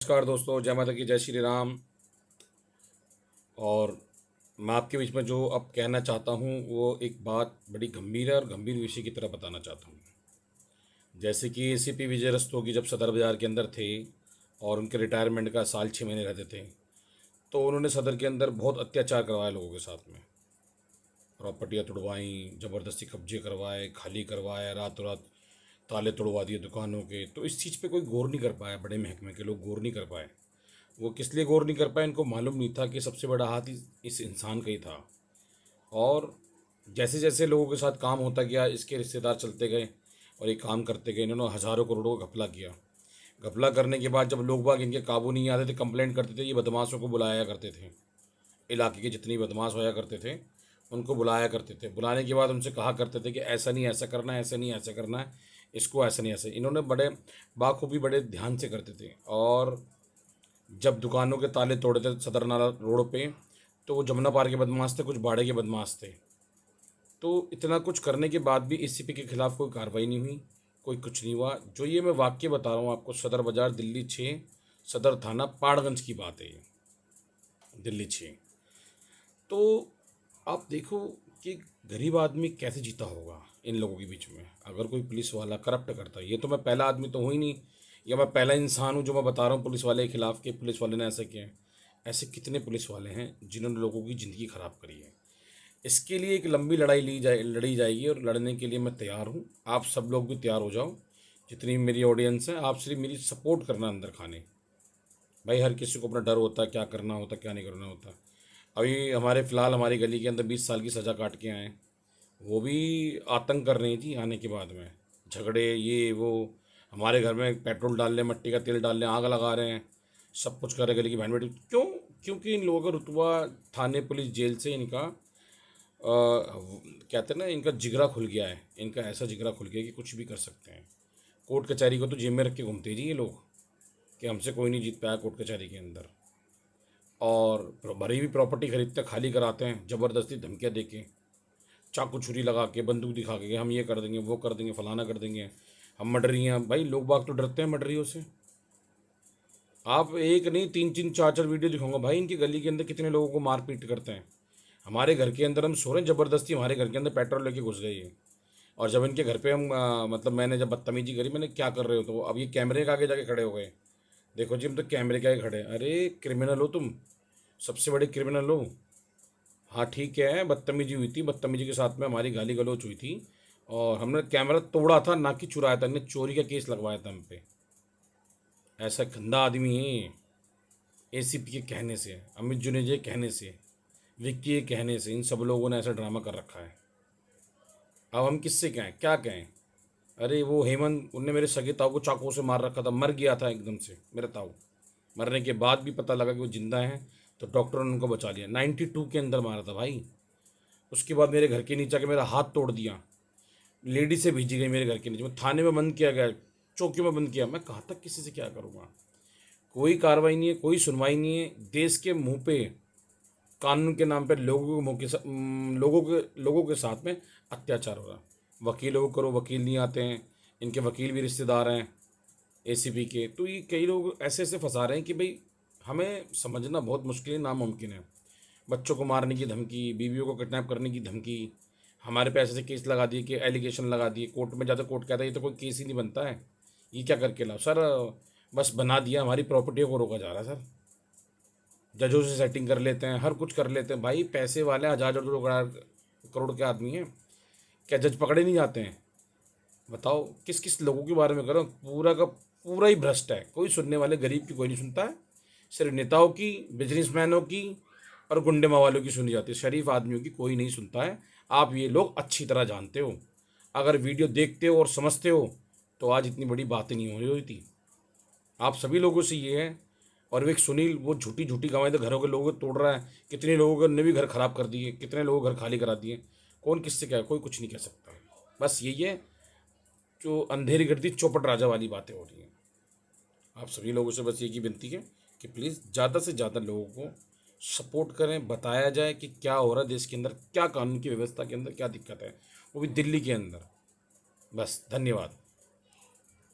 नमस्कार दोस्तों, जय माता की, जय श्री राम। और मैं आपके बीच में जो अब कहना चाहता हूँ वो एक बात बड़ी गंभीर है और गंभीर विषय की तरह बताना चाहता हूँ। जैसे कि एसीपी विजय रस्तोगी जब सदर बाज़ार के अंदर थे और उनके रिटायरमेंट का साल 6 महीने रहते थे, तो उन्होंने सदर के अंदर बहुत अत्याचार करवाए लोगों के साथ में। प्रॉपर्टियाँ तुड़वाई, ज़बरदस्ती कब्जे करवाए, खाली करवाए, रातों रात ताले तोड़वा दिए दुकानों के। तो इस चीज़ पे कोई गौर नहीं कर पाया, बड़े महकमे के लोग गौर नहीं कर पाए। वो किस लिए गौर नहीं कर पाए, इनको मालूम नहीं था कि सबसे बड़ा हाथ इस इंसान का ही था। और जैसे जैसे लोगों के साथ काम होता गया, इसके रिश्तेदार चलते गए और ये काम करते गए। इन्होंने हज़ारों करोड़ों का घपला किया। घपला करने के बाद जब लोग बाग इनके काबू नहीं आते थे, कंप्लेंट करते थे, ये बदमाशों को बुलाया करते थे। इलाके के जितने बदमाश होया करते थे उनको बुलाया करते थे। बुलाने के बाद उनसे कहा करते थे कि ऐसा नहीं ऐसा करना है, ऐसा नहीं ऐसा करना है, इसको ऐसा नहीं ऐसा। इन्होंने बड़े बाखूबी बड़े ध्यान से करते थे। और जब दुकानों के ताले तोड़े थे सदर नाला रोड पे, तो वो जमुना पार के बदमाश थे, कुछ बाड़े के बदमाश थे। तो इतना कुछ करने के बाद भी एसीपी के खिलाफ कोई कार्रवाई नहीं हुई, कोई कुछ नहीं हुआ। जो ये मैं वाक्य बता रहा हूँ आपको, सदर बाज़ार दिल्ली 6, सदर थाना पाड़गंज की बात है ये, दिल्ली 6। तो आप देखो कि गरीब आदमी कैसे जीता होगा इन लोगों के बीच में, अगर कोई पुलिस वाला करप्ट करता है। ये तो मैं पहला आदमी तो हूँ ही नहीं, या मैं पहला इंसान हूँ जो मैं बता रहा हूँ पुलिस वाले के खिलाफ कि पुलिस वाले ने ऐसा किया है। ऐसे कितने पुलिस वाले हैं जिन्होंने लोगों की ज़िंदगी ख़राब करी है। इसके लिए एक लंबी लड़ाई लड़ी जाएगी और लड़ने के लिए मैं तैयार हूँ। आप सब लोग भी तैयार हो जाओ, जितनी मेरी ऑडियंस है। आप सिर्फ मेरी सपोर्ट करना अंदर खाने। भाई हर किसी को अपना डर होता है, क्या करना होता, क्या नहीं करना होता। अभी हमारे फ़िलहाल हमारी गली के अंदर 20 साल की सज़ा काट के आए हैं। वो भी आतंक कर रही थी आने के बाद में, झगड़े ये वो। हमारे घर में पेट्रोल डाल रहे हैं, मिट्टी का तेल डाल रहे हैं, आग लगा रहे हैं, सब कुछ कर रहे हैं गली की बहन बेटी। क्यों? क्योंकि इन लोगों का रुतबा थाने पुलिस जेल से इनका कहते हैं ना, इनका जिगरा खुल गया है। इनका ऐसा जिगरा खुल गया कि कुछ भी कर सकते हैं। कोर्ट कचहरी को तो जेब में रख के घूमते जी ये लोग, कि हमसे कोई नहीं जीत पाया कोर्ट कचहरी के अंदर। और भरी हुई प्रॉपर्टी खरीदते खाली कराते हैं, ज़बरदस्ती धमकियाँ दे के, चाकू छुरी लगा के, बंदूक दिखा के, हम ये कर देंगे, वो कर देंगे, फलाना कर देंगे, हम मर्डरियाँ। भाई लोग बाग तो डरते हैं मर्डरियों से। आप एक नहीं, तीन तीन चार चार वीडियो दिखाऊंगा भाई इनकी गली के अंदर कितने लोगों को मार पीट करते हैं। हमारे घर के अंदर हम सो रहे हैं, ज़बरदस्ती हमारे घर के अंदर पेट्रोल लेके घुस गई है। और जब इनके घर पे हम मतलब मैंने जब बदतमीजी करी, मैंने क्या कर रहे हो, तो अब ये कैमरे के आगे जाके खड़े हो गए। देखो जी, हम तो कैमरे के आगे खड़े हैं। अरे क्रिमिनल हो तुम, सबसे बड़े क्रिमिनल हो। हाँ ठीक है, बदतमीजी हुई थी, बदतमीजी के साथ में हमारी गाली गलौच हुई थी और हमने कैमरा तोड़ा था, ना कि चुराया था। हमने चोरी का केस लगवाया था हम पे। ऐसा गंदा आदमी है। एसीपी के कहने से, अमित जुनेजा के कहने से, विक्की के कहने से, इन सब लोगों ने ऐसा ड्रामा कर रखा है। अब हम किससे कहें, क्या कहें। अरे वो हेमंत, उनने मेरे सगे ताऊ को चाकू से मार रखा था, मर गया था एकदम से मेरा ताऊ। मरने के बाद भी पता लगा कि वो जिंदा है, तो डॉक्टरों ने उनको बचा लिया। 92 के अंदर मारा था भाई। उसके बाद मेरे घर के नीचे आके मेरा हाथ तोड़ दिया, लेडी से भेजी गई मेरे घर के नीचे, मैं थाने में बंद किया गया, चौकी में बंद किया। मैं कहाँ तक किसी से क्या करूँगा। कोई कार्रवाई नहीं है, कोई सुनवाई नहीं है। देश के मुंह पे कानून के नाम पे लोगों के मुंह के लोगों के साथ में अत्याचार हो रहा है। वकीलों को करो, वकील नहीं आते हैं। इनके वकील भी रिश्तेदार हैं एसीपी के। तो ये कई लोग ऐसे ऐसे फंसा रहे हैं कि भाई हमें समझना बहुत मुश्किल है, नामुमकिन है। बच्चों को मारने की धमकी, बीवियों को किडनैप करने की धमकी, हमारे पे ऐसे ऐसे केस लगा दिए कि एलिगेशन लगा दिए। कोर्ट में जाते कोर्ट कहता है ये तो कोई केस ही नहीं बनता है, ये क्या करके लाओ सर। बस बना दिया, हमारी प्रॉपर्टियों को रोका जा रहा है सर। जजों से सेटिंग कर लेते हैं, हर कुछ कर लेते हैं। भाई पैसे वाले हज़ार हज़ार करोड़ के आदमी हैं, क्या जज पकड़े नहीं जाते हैं। बताओ किस किस लोगों के बारे में करो, पूरा का पूरा ही भ्रष्ट है। कोई सुनने वाले गरीब की कोई नहीं सुनता है। सिर्फ नेताओं की, बिजनेसमैनों की और गुंडे मवालों की सुनी जाती है, शरीफ आदमियों की कोई नहीं सुनता है। आप ये लोग अच्छी तरह जानते हो। अगर वीडियो देखते हो और समझते हो तो आज इतनी बड़ी बातें नहीं हो रही थी। आप सभी लोगों से ये है। और वो एक सुनील, वो झूठी झूठी गवाही तो घरों के लोगों को तोड़ रहा है। कितने लोगों ने भी घर खराब कर दिए, कितने लोगों को घर खाली करा दिए। कौन किससे क्या, कोई कुछ नहीं कह सकता है। बस यही है, जो अंधेरी गर्दी चौपट राजा वाली बातें हो रही हैं। आप सभी लोगों से बस एक ही विनती है कि प्लीज़ ज़्यादा से ज़्यादा लोगों को सपोर्ट करें, बताया जाए कि क्या हो रहा है देश के अंदर, क्या कानून की व्यवस्था के अंदर क्या दिक्कत है, वो भी दिल्ली के अंदर। बस धन्यवाद।